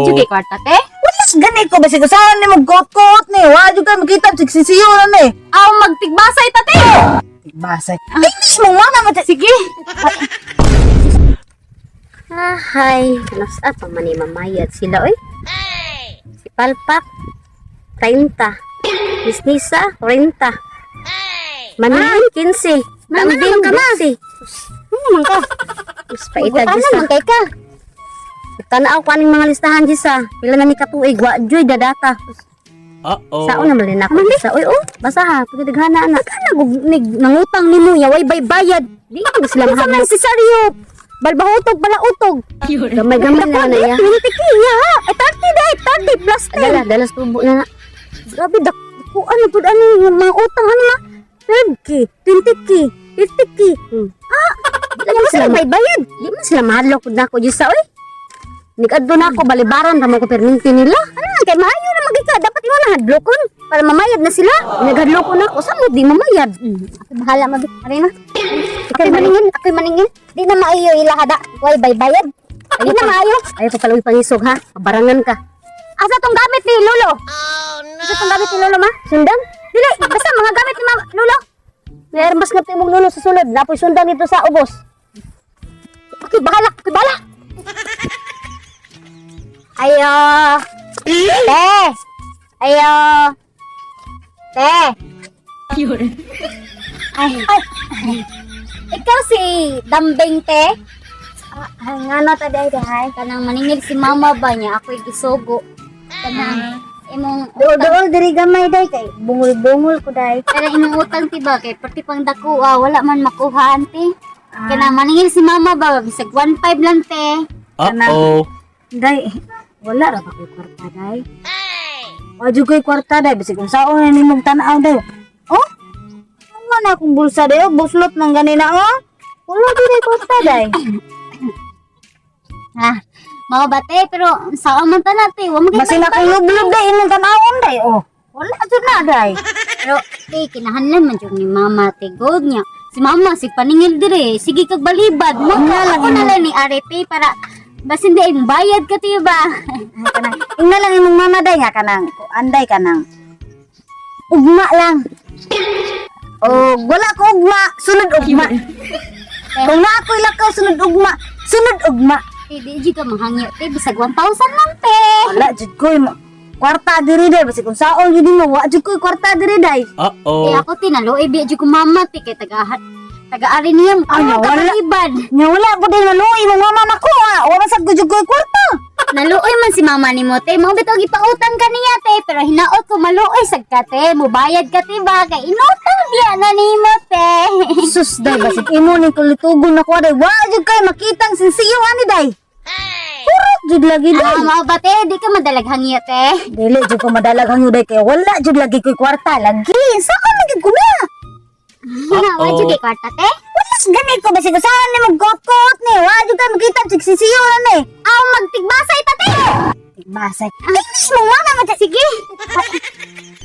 jud kay kwarta te. Walas gani ko basig usahan ni magkot-kot ni. Wa jud ka makita sigsisiyo na ni. Aw magtigbasay ta te. Basay. English mo nga naman. Sige. Hay, alas apa man ni mamayad sila oy. Si Palpak 30. Miss Nisa 40. Manilin 15. Kambing 15. Naman ka. Mas paita Ano Jisa. man kay ka? Tanaw ko aning mga listahan Jisa. Pila na ni katuig wa joy dadata. Sao na malin ako Jisa. Oy oh, basa ha. Pagdaghana anak. Kana gugnig nangutang nimo ya way bayad. Di ko sila mahal. Si Sario. Balbahutog pala utog. Gamay-gamay na na ya. Tiki ya. Ay 30 day, 30 plus 10. Dalas tubo na na. Grabe dako ano pud ano yung mga utang ano ma? 30k, 20k, 50k. Di man sila bayad. Di man sila mahadlok pud nako Jisa oy. Nigadto na ako balibaran ra mo ko perminti nila. Ano kay maayo na magika dapat imo na hadlokon para mamayad na sila. Naghadlok na ako sa mo di mamayad. Ako bahala mabi. Ari na. Ako'y maningin. Di na maayo ilahada. Way bayad. Di na maayo. Ayaw ko pala pangisog ha. Pabarangan ka. Asa tong gamit ni Lolo? Asa tong gamit ni Lolo ma? Sundan? Dili, basta mga gamit ni Lolo. Nairambas nga timong lulo sa sulod. Napoy sundan dito sa ubos. Okay, bahala. Ayo. Te. Ayo. Te. Ay. Ikaw si Dambing te? Nga no ta day kanang maningil si mama ba niya ako'y gisugo. Kanang imong Dool diri gamay day kay bungol-bungol ko day. pero imong utang tiba kay perti pang dako wala man makuha ante. Kana maningil si mama ba bisag 1.5 lang te. Day, wala ra ba ko'y kwarta day? Wa jud ko'y kwarta day bisig kung saon na nimong tan-aw day. Oh? Ano na akong bulsa day? Buslot nang ganina oh. Wala jud kwarta day. Mao ba te pero saan man ta nate wa magay Basi na kay lublob day imong tan-awon day oh. Wala jud na day. pero te kinahanglan man jud ni mama te god niya. Si mama si paningil dire sige kag balibad mo ako na lang ni RP para basin di imong bayad ka tiyo ba. Kanang ingna lang imong mama day nga kanang anday kanang ugma lang. Oh, wala ko ugma, sunod ugma. Kung na ako'y lakaw, sunod ugma. Di di ka mahangyo te bisag 1,000 lang te. Wala, jud ko'y kwarta diri day. Basi kung saon yun mo, wala jud ko'y kwarta diri day. Eh ako tinalo eh biya ko mama te kay taga-ari niya Ano, wala. balibad. Nya wala po din maluoy mong mama nako ha. Wala sa jud ko'y kwarta. Naluoy man si mama ni mo te mo bitaw gipautang kaniya te pero hinaot ko maluoy sad ka te mobayad ka te ba kay inutang biya na nimo te. Sus day, basi imo ni kulitugon nako day. Wala jud kay makitang sinsiyo ani day. Kurot jud lagi day. Mao ba te di ka madalag hangyo te. Dili jud ko madalag hangyo day kay wala jud lagi ko'y kwarta lagi. Saan lagi ko na? Wa jud di kwarta te. Walas gani ko basi saan ni magkot-kot ni. Wala jud kay makita sigsisiyo na ni. Aw magtigbasay ta te. Basay. English mo nga naman. Sige.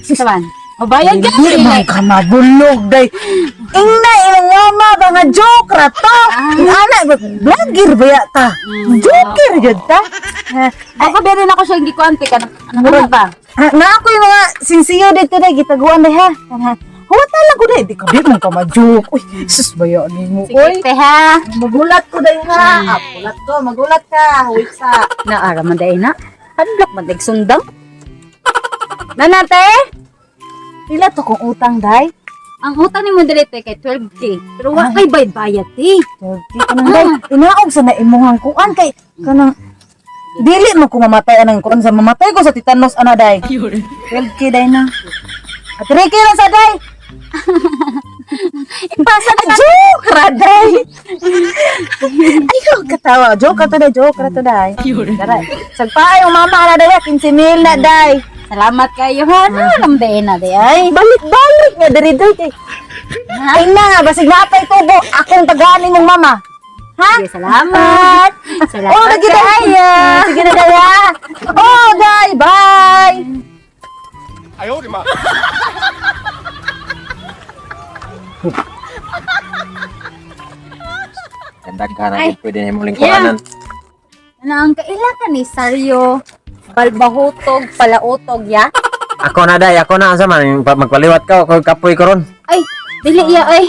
Sisawan. Mabayad ka Hindi man ka mabulog, day. Ingna, ilang mama ba nga joke ra to? Anak, vlogger ba yata? Joker yun ta? Ako din ako siya hindi ko ante ka. Ano ba? Na ako yung mga sinsiyo dito, day. Gitaguan, day, ha? Huwag talaga, day. Di mo ka ma-joke. Uy, sus, bayo ni mo. Uy, Te ha. magulat ko, day, ha? Magulat ka. Wait sa... Naara man, day, na? Hadlok man, day, sundang. Nanate? Pila to kung utang, day? Ang utang ni mo dito kay 12k. Pero wa kay bayad ti. Di ka nang day. Inaog sa naimuhang kuan kay kanang dili mo ko mamatay anang kuan sa mamatay ko sa titanos ana day. 12k day na. At 3k lang sa day. Ipasa na joke ra day. Ayaw katawa. Joke ra to day. Daray. Sagpaay yung mama na day 15,000 na day. Salamat kayo ha. Lambe na di ay. Balik nga diri day kay. Ay na nga basig napay tubo akong tagahanin mong mama. Ha? Sige, salamat. Salamat Oh, lagi tayo. Sige na daya. Oh, day. Bye. 哎呦我的妈！ Ganda ka na pwede niya muling kuranan. Ano ang kaila ka ni Sario? Balbahutog, palautog, ya? Ako na day, ako na sa man magpaliwat ka ako kapoy ko ron. Ay, dili ya ay.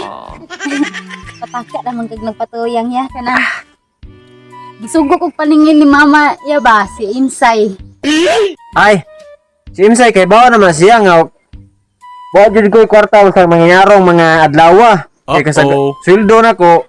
Pataka naman kag nagpatuyang ya kana. Gisugo kog paningin ni mama ya ba si Imsay. Ay. Si Imsay kay bawa naman siya nga wa jud ko kwarta sa mga yarong mga adlaw. Kay kasag sweldo na ko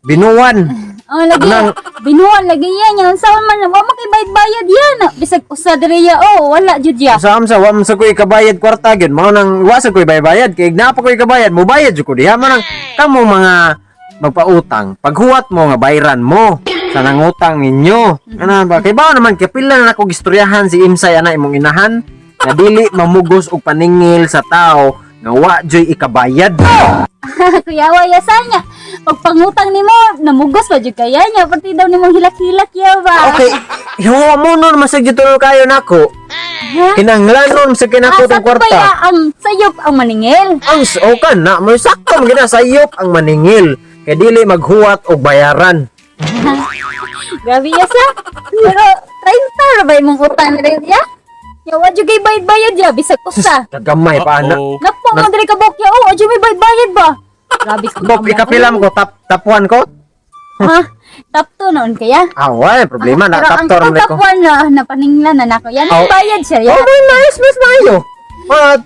binuwan. Oh lagi Nang- binuan lagi yan yan sa man wa mo kay bayad yan. Bisag usa diri ya oh wala jud ya. Sa amsa wa man sa ko ikabayad kwarta gyud mao nang wa sa ko bayad kay na pa ko ikabayad mo bayad jud ko diha man nang kamo mga magpautang paghuwat mo nga bayran mo sa nangutang ninyo ana ba kay bawa naman kay pila na ako gistoryahan si Imsay ana imong inahan nga dili mamugos og paningil sa tao nga wa joy ikabayad. Kuya wa ya sanya. Pagpangutang nimo namugos pa jud kaya nya pati daw nimong hilak-hilak ya ba. Okay, hiwa mo nun masagyo tulo kayo nako. Kinanglan nun sa kinako tong Asa ba ya kwarta. ang sayop ang maningil? Ang okay na, may sakto mo sayop ang maningil. Kay dili maghuwat og bayaran. Grabe ya sa. Pero 30 ra ba imong utang rin ya? Ya wa jud kay bayad-bayad ya bisag usa. Kagamay pa ana. Napo mo diri ka bok ya oh wa jud may bayad-bayad ba? Grabe sa Bok ikapilam ko tapuan ko. Ha? Top 2 noon kaya? Away, problema na Pero ang taptor mo ko. pagkapuan na paninglan na nako. Yan ang Oh. bayad siya ya. Oh, may nice mas maayo.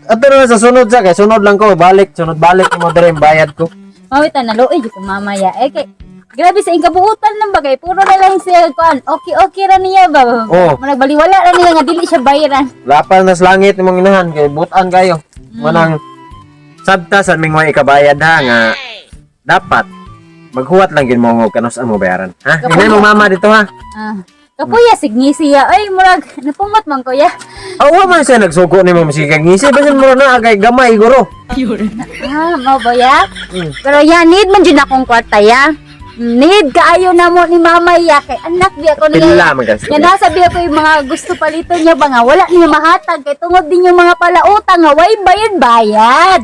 Ato na sa sunod sa kay sunod lang ko sunod balik mo diri ang bayad ko. Mawita na loy jud mamaya. Eh kay grabe sa ingkabuutan ng bagay. Puro na lang siya kuan. Okay ra niya ba? Oh. Baliwala ra niya nga dili siya bayaran. Lapal na sa langit imong inahan kay butan kayo. Manang sabta sa ming mga ikabayad ha nga dapat maghuwat lang gid mo og kanus ang mo bayaran. Ha? Hinay mo mama dito ha. Ah. Kapuya signi siya. Ay murag napumot man kuya. Awa man siya nagsuko ni mo masikag ngisi basin mo na kay gamay guro. Ah, mo ba ya? Pero ya need man jud akong kwarta ya. Need kaayo na mo ni mama ya kay anak biya ko Pila niya. man kasi. Nga nasabi ako yung mga gusto palito niya ba nga wala niya mahatag kay tungod din yung mga palautang nga way bayad.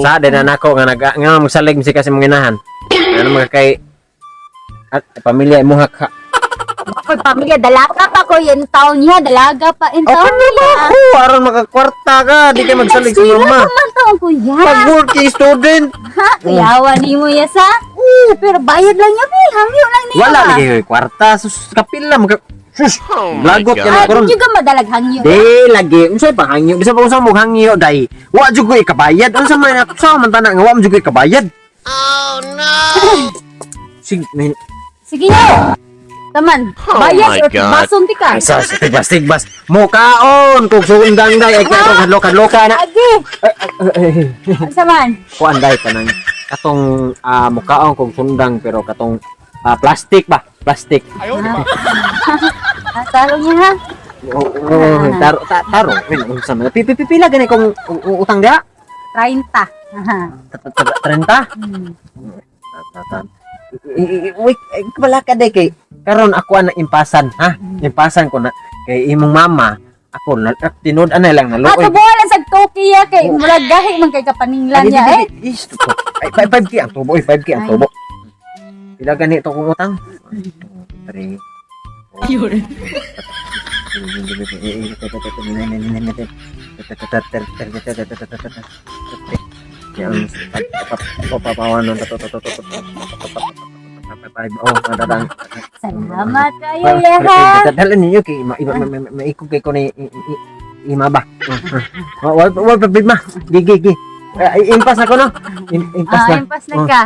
Sa din na nako nga nga magsalig mi kasi mong inahan. Ano mga kay at pamilya mo ha. Pag pamilya dalaga pa ko yung taon niya dalaga pa in taon niya. Aron makakwarta ka, di ka magsalig sa Sila mama. naman taon kuya. Pag working student, Ha, kuyawa ni mo yasa. Pero bayad lang niya be, hangyo lang niya. wala lagi kay kwarta. Sus kapila mga sus. Lagot ka na Ah, karon. di juga madalag hangyo. Di lagi, unsay pa hangyo? Bisa pa usang mo hangyo dai. Wa jud ko ikabayad. Unsa man ako sa man tanan nga wa mo jud ko ikabayad. Oh no. Sig men. Sige na. Taman, bayad or basong ti ka. Sas, tigbas. Mukaon kung sundang dai ay kaya kadloka na. Agi, sa man. Kuan dai kanang katong mukaon kung sundang pero katong plastic ba? Plastic. Taro niya ha. Taro. Unsa man? Pipila gani kung utang dia? 30. 30. Wait, wala ka day kay karon ako ang impasan ha. Impasan ko na kay imong mama. Ako na tinud anay lang na Ato looy. buwalan sa Tokyo kay murag gahi man kay kapaninglan niya eh. Ay 5K ang tubo, 5K ang tubo. Pila gani to kung utang? 3. Yang papawan ng oh madadang Salamat kayo ya ha. dadalhan ninyo kay maikog kay ko ni ima ba wal pabig ma gigi impas ako no impas na Impas na ka.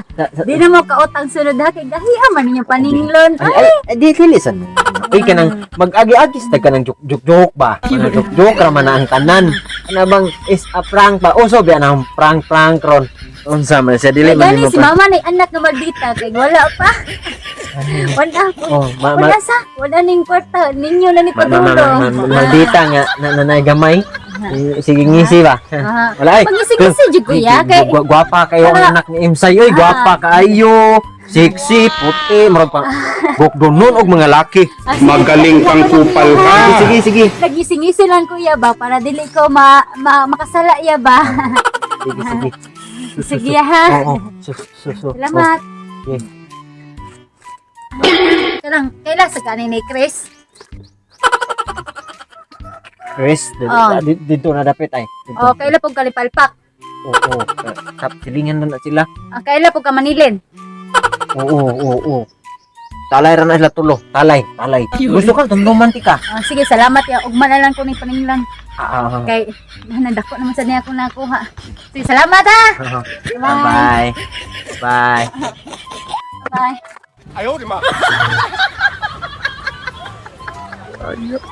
Di na mo kautang sunod ha kay gahi man niya paninglon. ay di kilisan ay kanang mag-agi-agi sa kanang joke ba joke ra man ang tanan ana bang is a prank ba oh so biya na prank ron unsa man siya dili man Gani mo si mama na anak na maldita kay wala pa. Wala po. oh Wala sa. Wala ning kwarta. Ninyo na ni padulong. maldita nga nanay gamay sige ngisi ba wala ay Pag-isig-isig jud kuya kay gwapa kayo ang anak ni Imsay oy gwapa kaayo sexy puti murag pa bukdonon og mga laki Magaling kang kupal ka. sige nagising-ising lang kuya ba para dili ko makasala ya ba. sige Sige ha. oo Salamat. Okay. Kailang sa kanin ni Chris. Chris, Oh. dito na dapit ay. Dito. O, kaila po kalipalpak. Oo. Tap silingan na sila. Kaila po ka manilin. Oo. Talay ra na sila tulo. Talay. Gusto ka tong romantika. Sige, salamat ya. Ugma na lang ko ni paninglan. Ah. Kay, nadako naman sa niya ako nakuha. Sige, salamat ha! Bye. Bye. Bye. 哎呦我的妈！ Ayun.